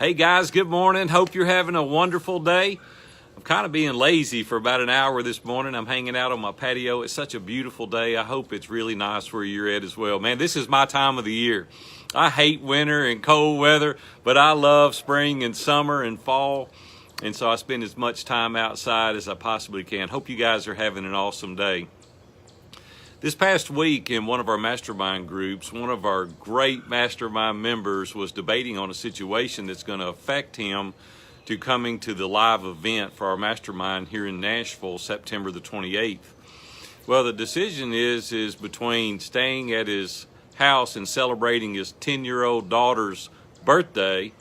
Hey guys, good morning. Hope you're having a wonderful day. I'm kind of being lazy for about an hour this morning. I'm hanging out on my patio. It's such a beautiful day. I hope it's really nice where you're at as well. Man, this is my time of the year. I hate winter and cold weather, but I love spring and summer and fall. And so I spend as much time outside as I possibly can. Hope you guys are having an awesome day. This past week in one of our mastermind groups, one of our great mastermind members was debating on a situation that's going to affect him to coming to the live event for our mastermind here in Nashville, September the 28th. Well, the decision is between staying at his house and celebrating his 10-year-old daughter's birthday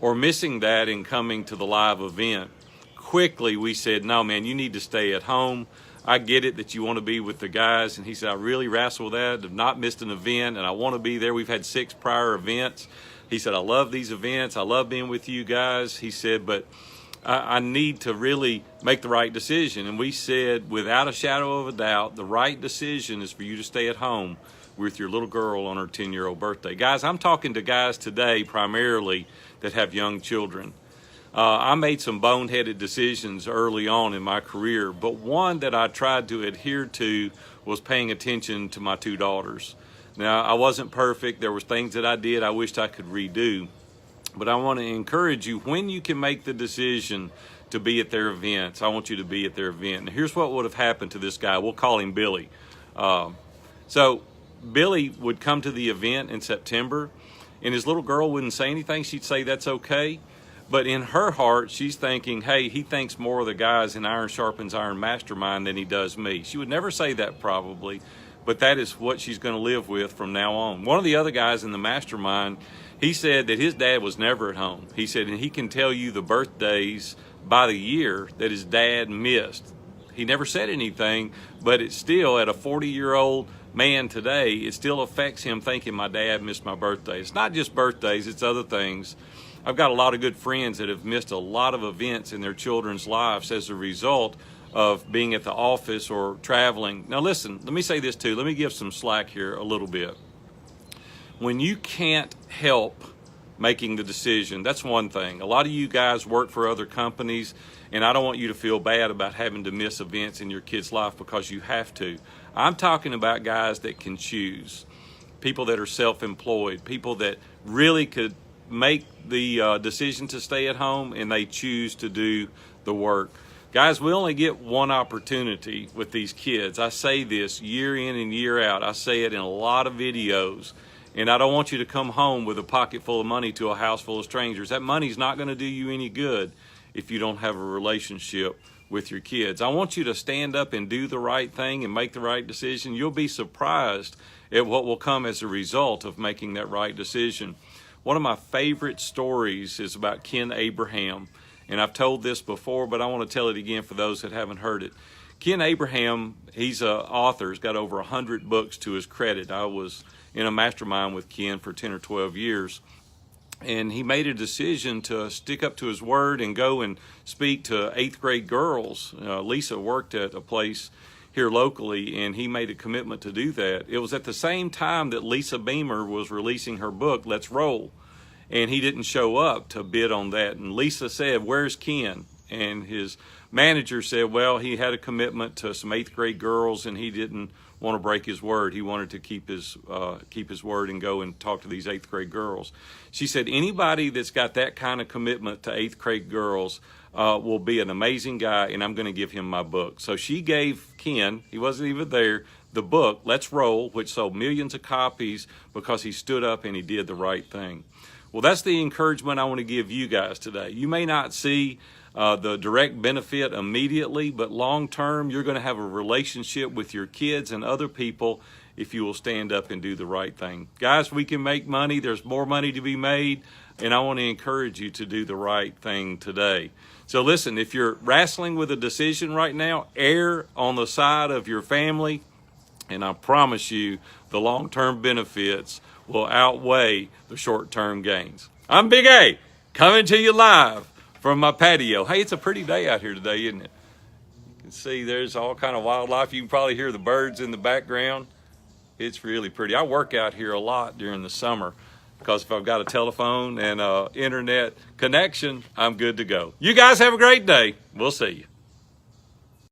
or missing that and coming to the live event. Quickly, we said, no, man, you need to stay at home. I get it that you want to be with the guys. And he said, I really wrestle with that. I've not missed an event, and I want to be there. We've had 6 prior events. He said, I love these events. I love being with you guys. He said, but I need to really make the right decision. And we said, without a shadow of a doubt, the right decision is for you to stay at home with your little girl on her 10-year-old birthday. Guys, I'm talking to guys today primarily that have young children. I made some boneheaded decisions early on in my career, but one that I tried to adhere to was paying attention to my 2 daughters. Now, I wasn't perfect. There was things that I did I wished I could redo, but I want to encourage you, when you can make the decision to be at their events, I want you to be at their event. Now, here's what would have happened to this guy. We'll call him Billy. So Billy would come to the event in September, and his little girl wouldn't say anything. She'd say, that's okay. But in her heart, she's thinking, hey, he thinks more of the guys in Iron Sharpens Iron Mastermind than he does me. She would never say that probably, but that is what she's going to live with from now on. One of the other guys in the mastermind, he said that his dad was never at home. He said, and he can tell you the birthdays by the year that his dad missed. He never said anything, but it's still, at a 40-year-old man today, it still affects him thinking my dad missed my birthday. It's not just birthdays, it's other things. I've got a lot of good friends that have missed a lot of events in their children's lives as a result of being at the office or traveling. Now listen, let me say this too. Let me give some slack here a little bit. When you can't help making the decision, that's one thing. A lot of you guys work for other companies, and I don't want you to feel bad about having to miss events in your kid's life because you have to. I'm talking about guys that can choose, people that are self-employed, people that really could make the decision to stay at home and they choose to do the work. Guys, we only get one opportunity with these kids. I say this year in and year out. I say it in a lot of videos. And I don't want you to come home with a pocket full of money to a house full of strangers. That money's not going to do you any good if you don't have a relationship with your kids. I want you to stand up and do the right thing and make the right decision. You'll be surprised at what will come as a result of making that right decision. One of my favorite stories is about Ken Abraham, and I've told this before, but I want to tell it again for those that haven't heard it. Ken Abraham, he's an author. He's got over 100 books to his credit. I was in a mastermind with Ken for 10 or 12 years, and he made a decision to stick up to his word and go and speak to 8th grade girls. Lisa worked at a place here locally, and he made a commitment to do that. It was at the same time that Lisa Beamer was releasing her book, Let's Roll, and he didn't show up to bid on that. And Lisa said, where's Ken? And his manager said, well, he had a commitment to some 8th grade girls, and he didn't want to break his word. He wanted to keep his word and go and talk to these 8th grade girls. She said, anybody that's got that kind of commitment to 8th grade girls will be an amazing guy, and I'm going to give him my book. So she gave Ken, he wasn't even there, the book, Let's Roll, which sold millions of copies because he stood up and he did the right thing. Well, that's the encouragement I want to give you guys today. You may not see the direct benefit immediately, but long term, you're going to have a relationship with your kids and other people if you will stand up and do the right thing. Guys, we can make money. There's more money to be made, and I want to encourage you to do the right thing today. So listen, if you're wrestling with a decision right now, err on the side of your family, and I promise you the long-term benefits will outweigh the short-term gains. I'm Big A, coming to you live from my patio. Hey, it's a pretty day out here today, isn't it? You can see there's all kind of wildlife. You can probably hear the birds in the background. It's really pretty. I work out here a lot during the summer. because if I've got a telephone and internet connection, I'm good to go. You guys have a great day. We'll see you.